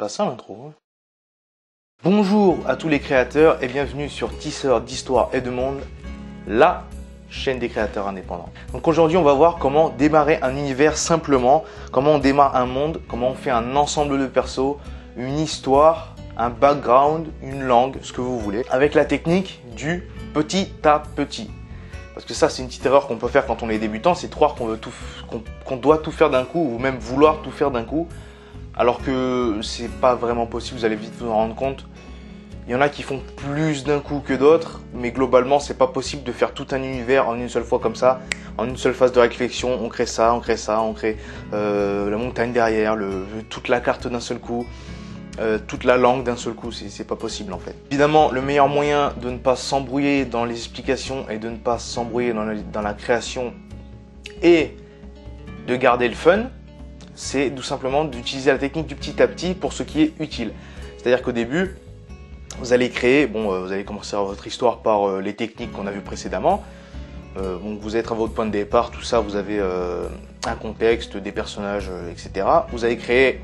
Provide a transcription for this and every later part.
pas ça l'intro. Hein. Bonjour à tous les créateurs et bienvenue sur Tisseurs d'Histoire et de Monde, la chaîne des créateurs indépendants. Donc aujourd'hui on va voir comment démarrer un univers simplement, comment on démarre un monde, comment on fait un ensemble de persos, une histoire, un background, une langue, ce que vous voulez, avec la technique du petit à petit. Parce que ça c'est une petite erreur qu'on peut faire quand on est débutant, c'est de croire qu'on doit tout faire d'un coup ou même vouloir tout faire d'un coup. Alors que c'est pas vraiment possible, vous allez vite vous en rendre compte. Il y en a qui font plus d'un coup que d'autres, mais globalement c'est pas possible de faire tout un univers en une seule fois comme ça, en une seule phase de réflexion. On crée ça, on crée ça, on crée la montagne derrière, toute la carte d'un seul coup, toute la langue d'un seul coup, c'est pas possible en fait. Évidemment, le meilleur moyen de ne pas s'embrouiller dans les explications et de ne pas s'embrouiller dans la création et de garder le fun, c'est tout simplement d'utiliser la technique du petit à petit pour ce qui est utile. C'est-à-dire qu'au début, vous allez créer, vous allez commencer votre histoire par les techniques qu'on a vues précédemment. Donc vous êtes à votre point de départ, tout ça, vous avez un contexte, des personnages, etc. Vous allez créer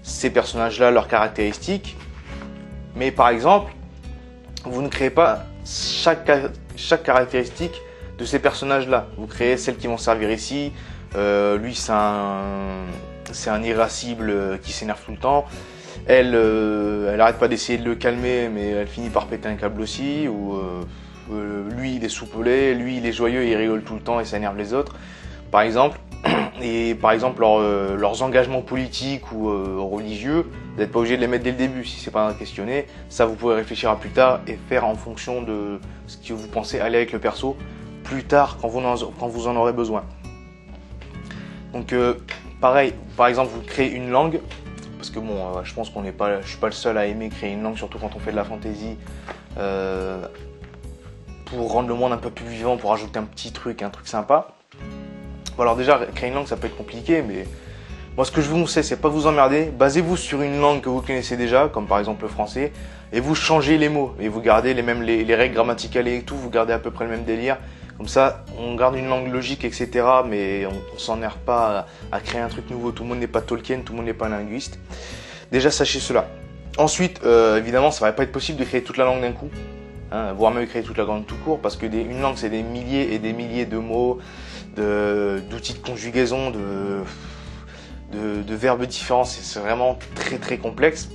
ces personnages-là, leurs caractéristiques. Mais par exemple, vous ne créez pas chaque caractéristique de ces personnages-là. Vous créez celles qui vont servir ici. Lui, c'est un irascible qui s'énerve tout le temps. Elle arrête pas d'essayer de le calmer, mais elle finit par péter un câble aussi. Ou lui, il est soupolé, lui, il est joyeux, il rigole tout le temps et ça énerve les autres, par exemple. Et par exemple, leurs engagements politiques ou religieux, vous n'êtes pas obligé de les mettre dès le début si c'est pas questionné. Ça, vous pouvez réfléchir à plus tard et faire en fonction de ce que vous pensez aller avec le perso plus tard quand vous en aurez besoin. Donc pareil, par exemple, vous créez une langue, parce que bon, je pense je suis pas le seul à aimer créer une langue, surtout quand on fait de la fantasy, pour rendre le monde un peu plus vivant, pour ajouter un petit truc, un truc sympa. Bon, alors déjà, créer une langue, ça peut être compliqué, mais moi ce que je vous conseille, c'est pas vous emmerder, basez-vous sur une langue que vous connaissez déjà, comme par exemple le français, et vous changez les mots, et vous gardez les règles grammaticales et tout, vous gardez à peu près le même délire. Comme ça, on garde une langue logique, etc. Mais on s'énerve pas à créer un truc nouveau. Tout le monde n'est pas Tolkien, tout le monde n'est pas linguiste. Déjà, sachez cela. Ensuite, évidemment, ça va pas être possible de créer toute la langue d'un coup. Hein, voire même créer toute la langue tout court. Parce que une langue, c'est des milliers et des milliers de mots, d'outils de conjugaison, de verbes différents. C'est vraiment très très complexe.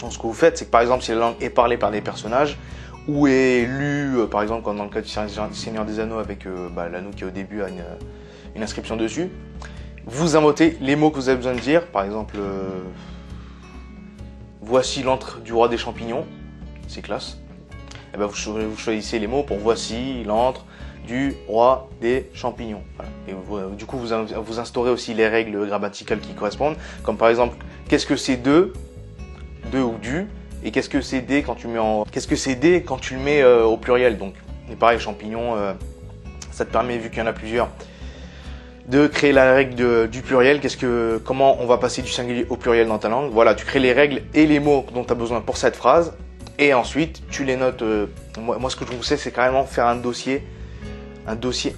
Donc, ce que vous faites, c'est que par exemple, si la langue est parlée par des personnages, ou est lu, par exemple, comme dans le cas du Seigneur des Anneaux avec l'anneau qui au début a une inscription dessus. Vous inventez les mots que vous avez besoin de dire, par exemple, voici l'antre du roi des champignons, c'est classe. Et ben vous choisissez les mots pour voici l'antre du roi des champignons. Voilà. Et du coup, vous instaurez aussi les règles grammaticales qui correspondent, comme par exemple, qu'est-ce que c'est de ou du. Et qu'est-ce que c'est D quand tu le mets au pluriel. Donc, et pareil, champignon, ça te permet, vu qu'il y en a plusieurs, de créer la règle du pluriel. Comment on va passer du singulier au pluriel dans ta langue. Voilà, tu crées les règles et les mots dont tu as besoin pour cette phrase. Et ensuite, tu les notes. Moi, ce que je vous conseille, c'est carrément faire un dossier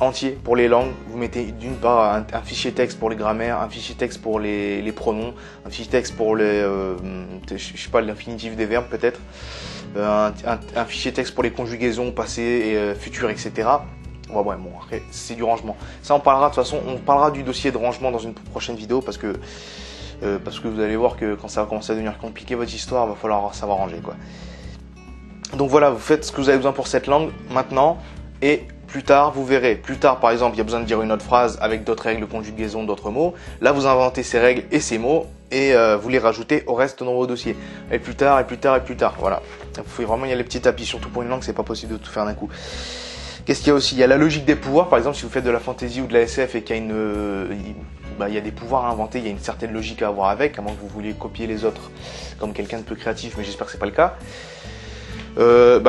entier pour les langues. Vous mettez d'une part un fichier texte pour les grammaires, un fichier texte pour les pronoms, un fichier texte pour l'infinitif des verbes peut-être, un fichier texte pour les conjugaisons passé et futur, etc. Ouais, bon, après c'est du rangement. Ça on parlera de toute façon, on parlera du dossier de rangement dans une prochaine vidéo parce que vous allez voir que quand ça va commencer à devenir compliqué votre histoire, il va falloir savoir ranger quoi. Donc voilà, vous faites ce que vous avez besoin pour cette langue maintenant et plus tard, vous verrez. Plus tard, par exemple, il y a besoin de dire une autre phrase avec d'autres règles de conjugaison, d'autres mots. Là, vous inventez ces règles et ces mots et vous les rajoutez au reste dans vos dossiers. Et plus tard, et plus tard, et plus tard. Voilà. Il faut vraiment y aller petit à petit, surtout pour une langue, c'est pas possible de tout faire d'un coup. Qu'est-ce qu'il y a aussi? Il y a la logique des pouvoirs. Par exemple, si vous faites de la fantasy ou de la SF et qu'il y a il y a des pouvoirs à inventer, il y a une certaine logique à avoir avec, à moins que vous vouliez copier les autres comme quelqu'un de peu créatif, mais j'espère que c'est pas le cas.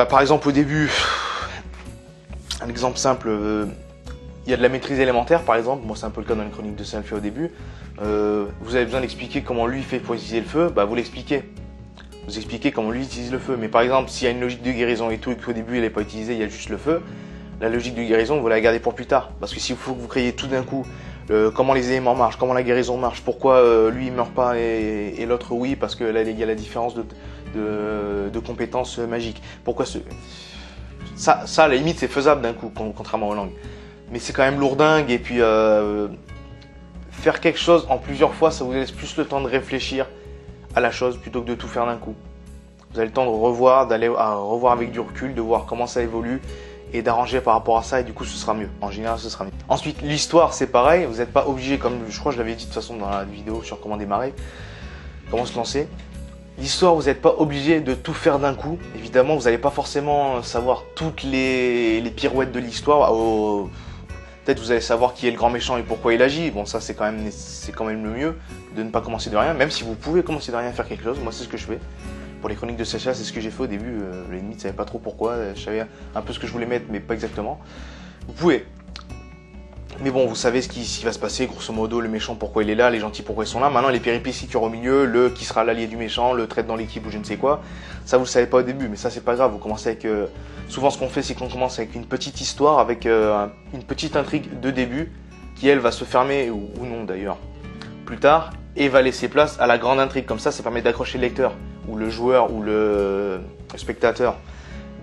Par exemple, au début, un exemple simple, il y a de la maîtrise élémentaire par exemple, moi c'est un peu le cas dans les chroniques de Selfie au début. Vous avez besoin d'expliquer comment lui fait pour utiliser le feu, vous l'expliquez. Vous expliquez comment lui utilise le feu. Mais par exemple, s'il y a une logique de guérison et tout, et qu'au début il n'est pas utilisé, il y a juste le feu, la logique de guérison, vous la gardez pour plus tard. Parce que s'il faut que vous créiez tout d'un coup comment les éléments marchent, comment la guérison marche, pourquoi lui il meurt pas et l'autre oui, parce que là il y a la différence de compétences magiques. Pourquoi ça à la limite c'est faisable d'un coup, contrairement aux langues. Mais c'est quand même lourdingue, et puis faire quelque chose en plusieurs fois, ça vous laisse plus le temps de réfléchir à la chose plutôt que de tout faire d'un coup. Vous avez le temps de revoir, d'aller revoir avec du recul, de voir comment ça évolue et d'arranger par rapport à ça, et du coup ce sera mieux. En général ce sera mieux. Ensuite l'histoire c'est pareil, vous n'êtes pas obligé, comme je crois que je l'avais dit de toute façon dans la vidéo sur comment démarrer, comment se lancer. L'histoire, vous n'êtes pas obligé de tout faire d'un coup. Évidemment, vous n'allez pas forcément savoir toutes les pirouettes de l'histoire. Peut-être vous allez savoir qui est le grand méchant et pourquoi il agit. Bon, ça c'est quand même le mieux de ne pas commencer de rien, même si vous pouvez commencer de rien à faire quelque chose. Moi c'est ce que je fais. Pour les chroniques de Sacha, c'est ce que j'ai fait au début. Les limites, je savais pas trop pourquoi. Je savais un peu ce que je voulais mettre, mais pas exactement. Vous pouvez. Mais bon, vous savez ce qui va se passer, grosso modo, le méchant pourquoi il est là, les gentils pourquoi ils sont là. Maintenant, les péripéties qu'il y aura au milieu, le qui sera l'allié du méchant, le traite dans l'équipe ou je ne sais quoi, ça vous le savez pas au début, mais ça c'est pas grave. Vous commencez avec, souvent ce qu'on fait, c'est qu'on commence avec une petite histoire, avec une petite intrigue de début, qui elle va se fermer, ou non d'ailleurs, plus tard, et va laisser place à la grande intrigue. Comme ça permet d'accrocher le lecteur, ou le joueur, ou le spectateur,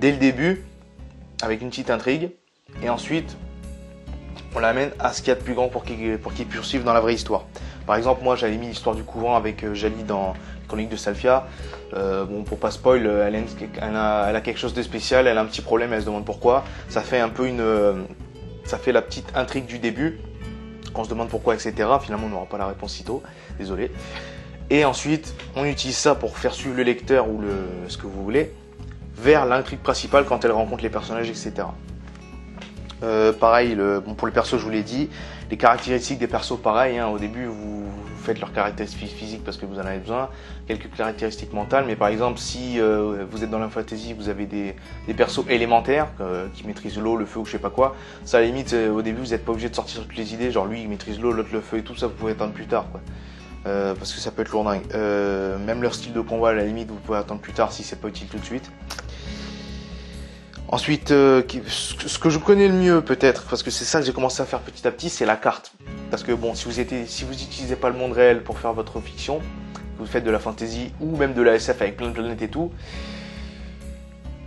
dès le début, avec une petite intrigue, et ensuite on l'amène à ce qu'il y a de plus grand pour qu'il poursuive dans la vraie histoire. Par exemple, moi j'avais mis l'histoire du couvent avec Jali dans les chroniques de Salfia. Bon, pour pas spoil, elle a quelque chose de spécial, elle a un petit problème, elle se demande pourquoi. Ça fait un peu ça fait la petite intrigue du début, qu'on se demande pourquoi, etc. Finalement, on n'aura pas la réponse sitôt, désolé. Et ensuite, on utilise ça pour faire suivre le lecteur ou ce que vous voulez vers l'intrigue principale quand elle rencontre les personnages, etc. Pareil, pour le perso, je vous l'ai dit, les caractéristiques des persos, pareil, hein, au début vous faites leurs caractéristiques physiques parce que vous en avez besoin, quelques caractéristiques mentales, mais par exemple si vous êtes dans la fantasy, vous avez des persos élémentaires qui maîtrisent l'eau, le feu ou je sais pas quoi, ça à la limite au début vous n'êtes pas obligé de sortir toutes les idées, genre lui il maîtrise l'eau, l'autre le feu et tout ça, vous pouvez attendre plus tard quoi. Parce que ça peut être lourdingue. Même leur style de combat à la limite vous pouvez attendre plus tard si c'est pas utile tout de suite. Ensuite, ce que je connais le mieux peut-être, parce que c'est ça que j'ai commencé à faire petit à petit, c'est la carte. Parce que bon, si vous n'utilisez pas le monde réel pour faire votre fiction, vous faites de la fantasy ou même de la SF avec plein de planètes et tout,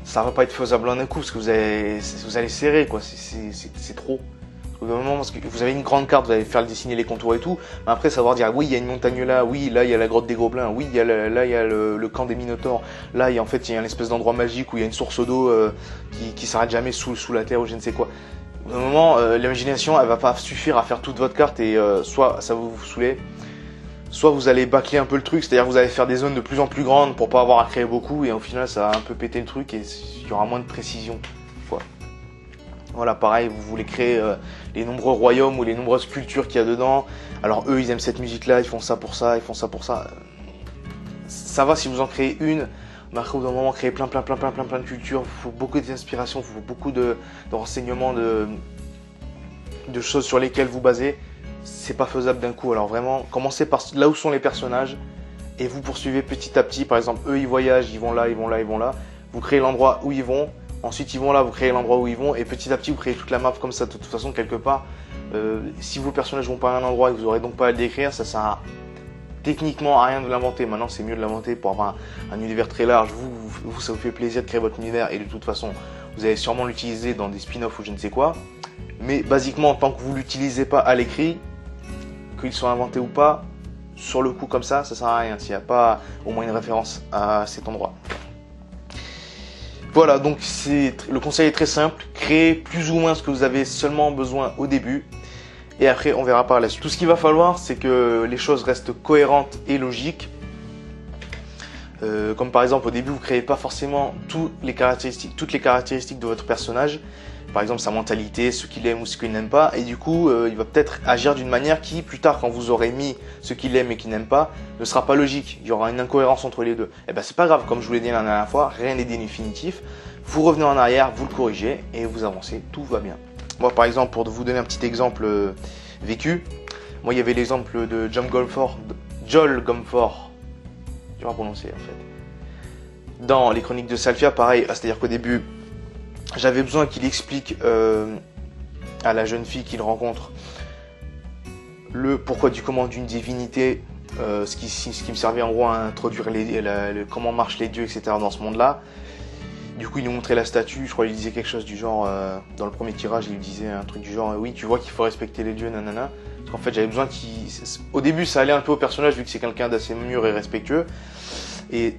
ça va pas être faisable en un coup parce que vous allez serrer quoi, c'est trop. Au moment parce que vous avez une grande carte, vous allez faire dessiner les contours et tout, mais après savoir dire oui il y a une montagne là, oui là il y a la grotte des gobelins, oui là il y a le camp des minotaures, là en fait il y a une espèce d'endroit magique où il y a une source d'eau qui s'arrête jamais sous la terre ou je ne sais quoi. Au moment l'imagination elle va pas suffire à faire toute votre carte et soit ça va vous saouler, soit vous allez bâcler un peu le truc, c'est-à-dire que vous allez faire des zones de plus en plus grandes pour pas avoir à créer beaucoup et au final ça va un peu péter le truc et il y aura moins de précision quoi. Voilà, pareil, vous voulez créer les nombreux royaumes ou les nombreuses cultures qu'il y a dedans. Alors eux, ils aiment cette musique-là, ils font ça pour ça, ils font ça pour ça. Ça va si vous en créez une, mais après, au bout d'un moment, créer plein de cultures, il faut beaucoup d'inspiration, il faut beaucoup de renseignements, de choses sur lesquelles vous basez. C'est pas faisable d'un coup. Alors vraiment, commencez par là où sont les personnages et vous poursuivez petit à petit. Par exemple, eux, ils voyagent, ils vont là, ils vont là, ils vont là. Vous créez l'endroit où ils vont. Ensuite, ils vont là, vous créez l'endroit où ils vont, et petit à petit, vous créez toute la map comme ça. De toute façon, quelque part, si vos personnages vont pas à un endroit et que vous aurez donc pas à le décrire, ça sert techniquement à rien de l'inventer. Maintenant, c'est mieux de l'inventer pour avoir un univers très large. Vous, ça vous fait plaisir de créer votre univers, et de toute façon, vous allez sûrement l'utiliser dans des spin-offs ou je ne sais quoi. Mais basiquement, tant que vous l'utilisez pas à l'écrit, qu'il soit inventé ou pas, sur le coup comme ça sert à rien s'il n'y a pas au moins une référence à cet endroit. Voilà, donc le conseil est très simple, créez plus ou moins ce que vous avez seulement besoin au début, et après on verra par la suite. Tout ce qu'il va falloir, c'est que les choses restent cohérentes et logiques. Comme par exemple au début vous ne créez pas forcément toutes les caractéristiques de votre personnage, par exemple sa mentalité, ce qu'il aime ou ce qu'il n'aime pas, et du coup il va peut-être agir d'une manière qui plus tard quand vous aurez mis ce qu'il aime et qu'il n'aime pas ne sera pas logique, il y aura une incohérence entre les deux. Et ben c'est pas grave, comme je vous l'ai dit la dernière fois, rien n'est définitif, vous revenez en arrière, vous le corrigez et vous avancez, tout va bien. Moi par exemple, pour vous donner un petit exemple vécu, moi il y avait l'exemple de Joel Gomfort, je vais prononcer en fait. Dans les chroniques de Salfia, pareil, c'est-à-dire qu'au début, j'avais besoin qu'il explique à la jeune fille qu'il rencontre le pourquoi du comment d'une divinité, ce qui me servait en gros à introduire comment marchent les dieux, etc. dans ce monde-là. Du coup, il nous montrait la statue, je crois qu'il disait quelque chose du genre, dans le premier tirage, il disait un truc du genre, oui, tu vois qu'il faut respecter les dieux, nanana. Parce qu'en fait, j'avais besoin au début, ça allait un peu au personnage, vu que c'est quelqu'un d'assez mûr et respectueux. Et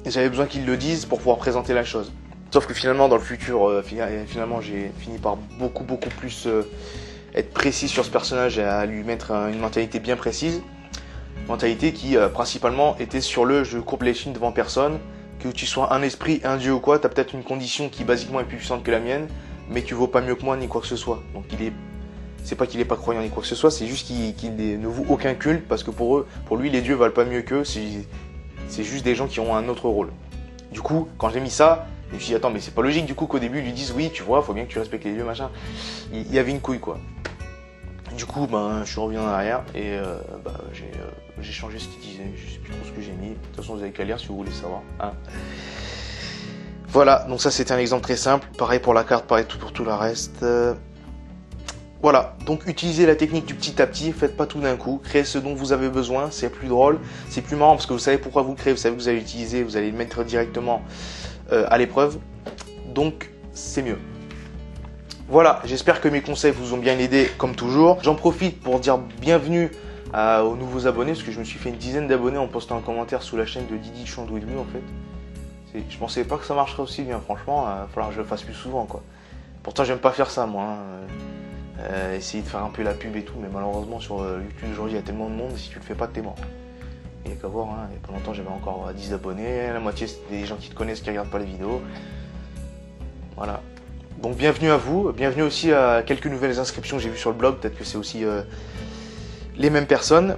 j'avais besoin qu'il le dise pour pouvoir présenter la chose. Sauf que finalement, dans le futur, finalement, j'ai fini par beaucoup plus être précis sur ce personnage et à lui mettre une mentalité bien précise. Mentalité qui, principalement, était sur le « je courbe les chines devant personne ». Que tu sois un esprit, un dieu ou quoi, tu as peut-être une condition qui basiquement est plus puissante que la mienne, mais tu vaux pas mieux que moi ni quoi que ce soit. Donc c'est pas qu'il est pas croyant ni quoi que ce soit, c'est juste qu'il ne voue aucun culte, parce que pour lui, les dieux valent pas mieux qu'eux, c'est juste des gens qui ont un autre rôle. Du coup, quand j'ai mis ça, je me suis dit, attends, mais c'est pas logique du coup qu'au début ils lui disent, oui, tu vois, faut bien que tu respectes les dieux, machin. Il y avait une couille, quoi. Du coup, je suis revenu en arrière et j'ai changé ce qu'il disait. Je sais plus trop ce que j'ai mis. De toute façon, vous avez qu'à lire si vous voulez savoir. Hein. Voilà, donc ça c'était un exemple très simple. Pareil pour la carte, pareil pour tout le reste. Voilà, donc utilisez la technique du petit à petit. Faites pas tout d'un coup. Créez ce dont vous avez besoin. C'est plus drôle, c'est plus marrant parce que vous savez pourquoi vous le créez. Vous savez que vous allez l'utiliser. Vous allez le mettre directement à l'épreuve. Donc c'est mieux. Voilà, j'espère que mes conseils vous ont bien aidé comme toujours. J'en profite pour dire bienvenue aux nouveaux abonnés, parce que je me suis fait une dizaine d'abonnés en postant un commentaire sous la chaîne de Didi Chandouidoui en fait. Je pensais pas que ça marcherait aussi bien, franchement, il va falloir que je le fasse plus souvent quoi. Pourtant j'aime pas faire ça moi, essayer de faire un peu la pub et tout, mais malheureusement sur YouTube aujourd'hui il y a tellement de monde, si tu le fais pas t'es mort. Il n'y a qu'à voir, hein. Il y a pas longtemps j'avais encore 10 abonnés, la moitié c'est des gens qui te connaissent qui regardent pas les vidéos. Voilà. Donc bienvenue à vous, bienvenue aussi à quelques nouvelles inscriptions que j'ai vues sur le blog, peut-être que c'est aussi les mêmes personnes.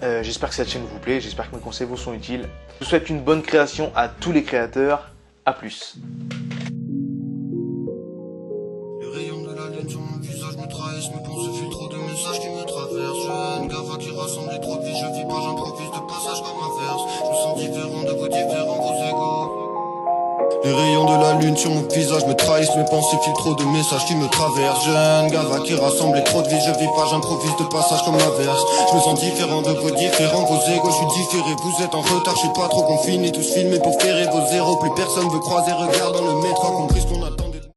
J'espère que cette chaîne vous plaît, j'espère que mes conseils vous sont utiles. Je vous souhaite une bonne création à tous les créateurs, à plus. Les rayons de la laine sur mon visage me trahissent, mes pensées filent trop de messages qui me traversent. Je une gaffe qui rassemble les trop de vies, je vis pas, j'improvise de passage comme un verse. Je me sens différent de vos différents, vos égaux. Les rayons de la lune sur mon visage me trahissent, mes pensées filent trop de messages qui me traversent. Jeune gava qui rassemble les trop de vie, je vis pas, j'improvise de passage comme l'inverse. Je me sens différent de vos différents, vos égos, je suis différé, vous êtes en retard, je suis pas trop confiné, tous filmés pour ferrer vos zéros. Plus personne veut croiser, regarde dans le métro, compris ce qu'on attend.